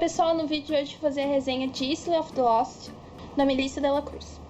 pessoal, no vídeo de hoje vou fazer a resenha de Isle of the Lost, da Melissa de la Cruz.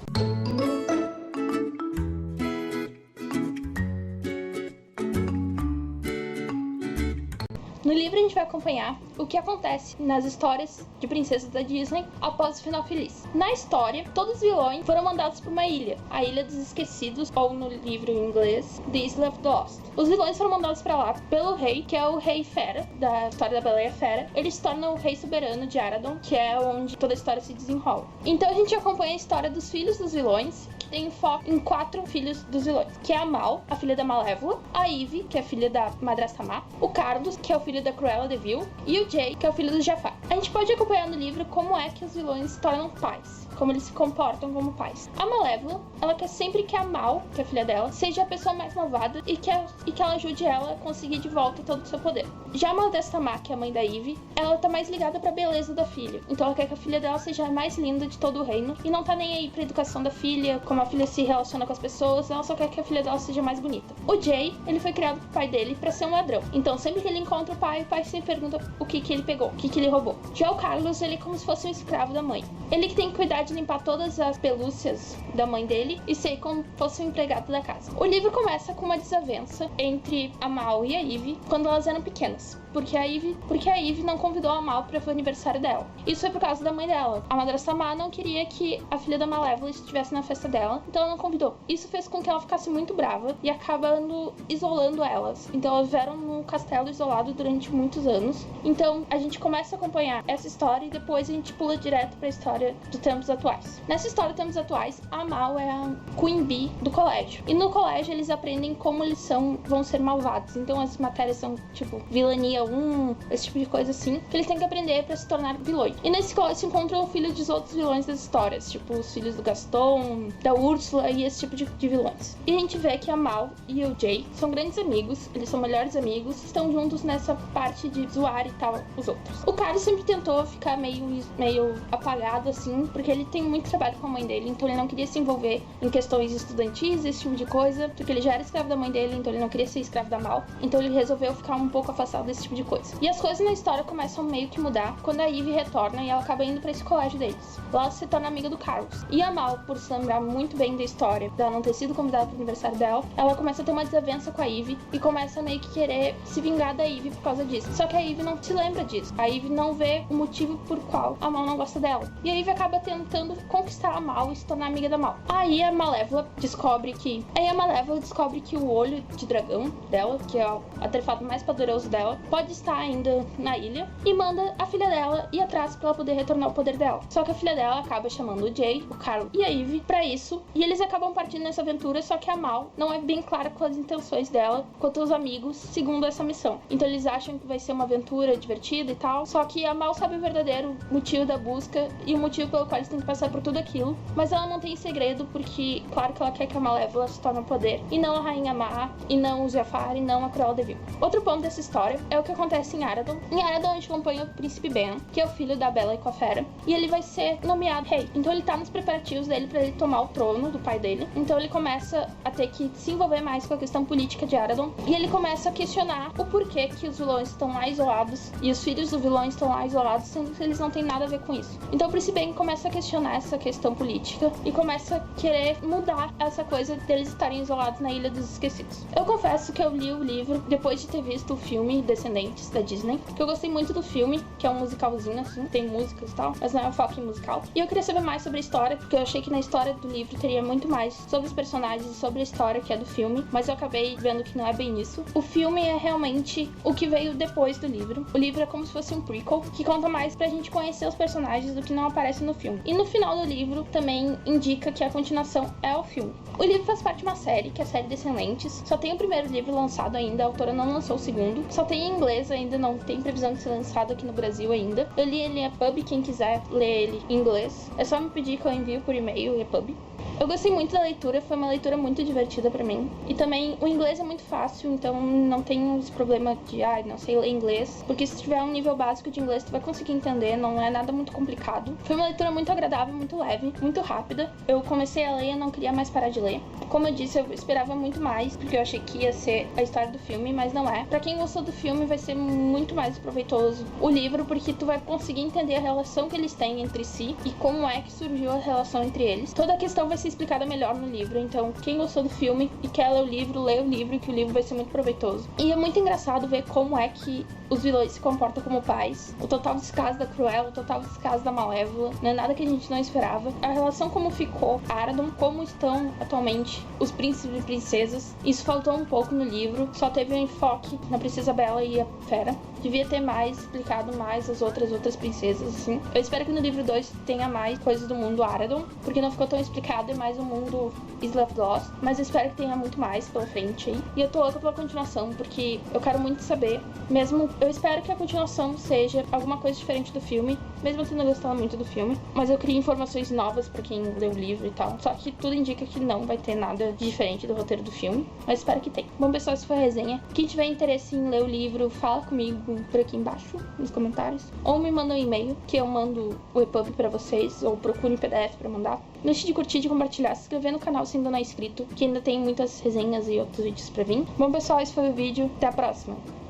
No livro a gente vai acompanhar o que acontece nas histórias de princesas da Disney após o final feliz. Na história, todos os vilões foram mandados para uma ilha, a Ilha dos Esquecidos, ou no livro em inglês, The Isle of the Lost. Os vilões foram mandados para lá pelo rei, que é o Rei Fera, da história da Bela e a Fera. Ele se torna o rei soberano de Aradon, que é onde toda a história se desenrola. Então a gente acompanha a história dos filhos dos vilões, que tem foco em 4 filhos dos vilões, que é a Mal, a filha da Malévola, a Ivy, que é a filha da Madrasta Má, o Carlos, que é o filho da Cruella de Vil, e o Jay, que é o filho do Jafar. A gente pode acompanhar no livro como é que os vilões se tornam pais, como eles se comportam como pais. A Malévola, ela quer sempre que a Mal, que é a filha dela, seja a pessoa mais malvada e que ela ajude ela a conseguir de volta todo o seu poder. Já a Madrasta Má, que é a mãe da Ivy, ela tá mais ligada pra beleza da filha. Então ela quer que a filha dela seja a mais linda de todo o reino e não tá nem aí pra educação da filha, como a filha se relaciona com as pessoas, ela só quer que a filha dela seja mais bonita. O Jay, ele foi criado pro pai dele pra ser um ladrão. Então sempre que ele encontra o pai sempre pergunta o que ele pegou, o que ele roubou. Já o Carlos, ele é como se fosse um escravo da mãe. Ele que tem que cuidar de limpar todas as pelúcias da mãe dele e ser como fosse um empregado da casa. O livro começa com uma desavença entre a Mal e a Ivy quando elas eram pequenas. Porque a Ivy não convidou a Mal para o aniversário dela. Isso foi por causa da mãe dela. A Madrasta Má não queria que a filha da Malévola estivesse na festa dela, então ela não convidou. Isso fez com que ela ficasse muito brava e acabando isolando elas. Então elas viveram num castelo isolado durante muitos anos. Então a gente começa a acompanhar essa história e depois a gente pula direto para a história dos tempos atuais. Nessa história dos tempos atuais, a Mal é a Queen Bee do colégio. E no colégio eles aprendem como eles vão ser malvados. Então as matérias são tipo vilania 1, esse tipo de coisa assim, que eles têm que aprender pra se tornar vilões. E nesse colégio se encontram filhos dos outros vilões das histórias, tipo os filhos do Gaston, da Úrsula e esse tipo de vilões. E a gente vê que a Mal e o Jay são grandes amigos, eles são melhores amigos, estão juntos nessa parte de zoar e tal os outros. O Carlos sempre tentou ficar meio apagado assim, porque ele tem muito trabalho com a mãe dele, então ele não queria se envolver em questões estudantis, esse tipo de coisa, porque ele já era escravo da mãe dele, então ele não queria ser escravo da Mal, então ele resolveu ficar um pouco afastado desse tipo de coisa. E as coisas na história começam meio que mudar quando a Ivy retorna e ela acaba indo pra esse colégio deles. Lá ela se torna amiga do Carlos. E a Mal, por se lembrar muito bem da história dela não ter sido convidada pro aniversário dela, ela começa a ter uma desavença com a Ivy e começa a meio que querer se vingar da Ivy por causa disso. Só que a Ivy não se lembra disso. A Ivy não vê o motivo por qual a Mal não gosta dela. E a Ivy acaba tentando conquistar a Mal e se tornar amiga da Mal. Aí a Malévola descobre que o olho de dragão dela, que é o artefato mais poderoso dela, pode estar ainda na ilha e manda a filha dela ir atrás pra ela poder retornar o poder dela. Só que a filha dela acaba chamando o Jay, o Carl e a Ivy pra isso e eles acabam partindo nessa aventura, só que a Mal não é bem clara com as intenções dela quanto os amigos segundo essa missão. Então eles acham que vai ser uma aventura divertida e tal, só que a Mal sabe o verdadeiro motivo da busca e o motivo pelo qual eles têm que passar por tudo aquilo, mas ela não tem segredo porque, claro que ela quer que a Malévola se torne o poder e não a Rainha Má, e não o Jafar, e não a Cruella de Vil. Outro ponto dessa história é o que acontece em Aradon. Em Aradon a gente acompanha o príncipe Ben, que é o filho da Bela e a Fera, e ele vai ser nomeado rei. Então ele tá nos preparativos dele pra ele tomar o trono do pai dele. Então ele começa a ter que se envolver mais com a questão política de Aradon, e ele começa a questionar o porquê que os vilões estão lá isolados e os filhos dos vilões estão lá isolados, sendo que eles não têm nada a ver com isso. Então o príncipe Ben começa a questionar essa questão política e começa a querer mudar essa coisa deles estarem isolados na Ilha dos Esquecidos. Eu confesso que eu li o livro depois de ter visto o filme Descendentes da Disney, que eu gostei muito do filme, que é um musicalzinho assim, tem músicas e tal, mas não é um foco em musical. E eu queria saber mais sobre a história, porque eu achei que na história do livro teria muito mais sobre os personagens e sobre a história que é do filme, mas eu acabei vendo que não é bem isso. O filme é realmente o que veio depois do livro. O livro é como se fosse um prequel, que conta mais pra gente conhecer os personagens do que não aparece no filme. E no final do livro também indica que a continuação é o filme. O livro faz parte de uma série, que é a série Descendentes. Só tem o primeiro livro lançado ainda, a autora não lançou o segundo. Só tem em inglês ainda, não tem previsão de ser lançado aqui no Brasil ainda. Eu li ele em EPUB, quem quiser ler ele em inglês, é só me pedir que eu envio por e-mail, EPUB. Eu gostei muito da leitura, foi uma leitura muito divertida pra mim. E também o inglês é muito fácil, então não tem esse problema de, não sei ler inglês. Porque se tiver um nível básico de inglês, tu vai conseguir entender, não é nada muito complicado. Foi uma leitura muito agradável, muito leve, muito rápida. Eu comecei a ler e eu não queria mais parar de ler. Como eu disse, eu esperava muito mais, porque eu achei que ia ser a história do filme, mas não é. Pra quem gostou do filme, vai ser muito mais proveitoso o livro, porque tu vai conseguir entender a relação que eles têm entre si e como é que surgiu a relação entre eles. Toda a questão vai ser explicada melhor no livro, então quem gostou do filme e quer ler o livro, lê o livro, que o livro vai ser muito proveitoso. E é muito engraçado ver como é que os vilões se comportam como pais, o total descaso da Cruella, o total descaso da Malévola, não é nada que a gente não esperava. A relação como ficou, Aradon, como estão atualmente os príncipes e princesas, isso faltou um pouco no livro, só teve um enfoque na Princesa Bela e a Fera. Devia ter mais, explicado mais as outras princesas, assim. Eu espero que no livro 2 tenha mais coisas do mundo Aradon, porque não ficou tão explicado, é mais o mundo Isla of Lost, mas eu espero que tenha muito mais pela frente aí. E eu tô louca pela continuação, porque eu quero muito saber, mesmo, eu espero que a continuação seja alguma coisa diferente do filme, mesmo eu tendo gostado muito do filme, mas eu queria informações novas pra quem lê o livro e tal, só que tudo indica que não vai ter nada de diferente do roteiro do filme, mas espero que tenha. Bom, pessoal, essa foi a resenha. Quem tiver interesse em ler o livro, fala comigo por aqui embaixo, nos comentários, ou me manda um e-mail, que eu mando o EPUB pra vocês, ou procure em PDF pra mandar. Não deixe de curtir, de compartilhar, se inscrever no canal se ainda não é inscrito, que ainda tem muitas resenhas e outros vídeos pra vir. Bom, pessoal, esse foi o vídeo, até a próxima!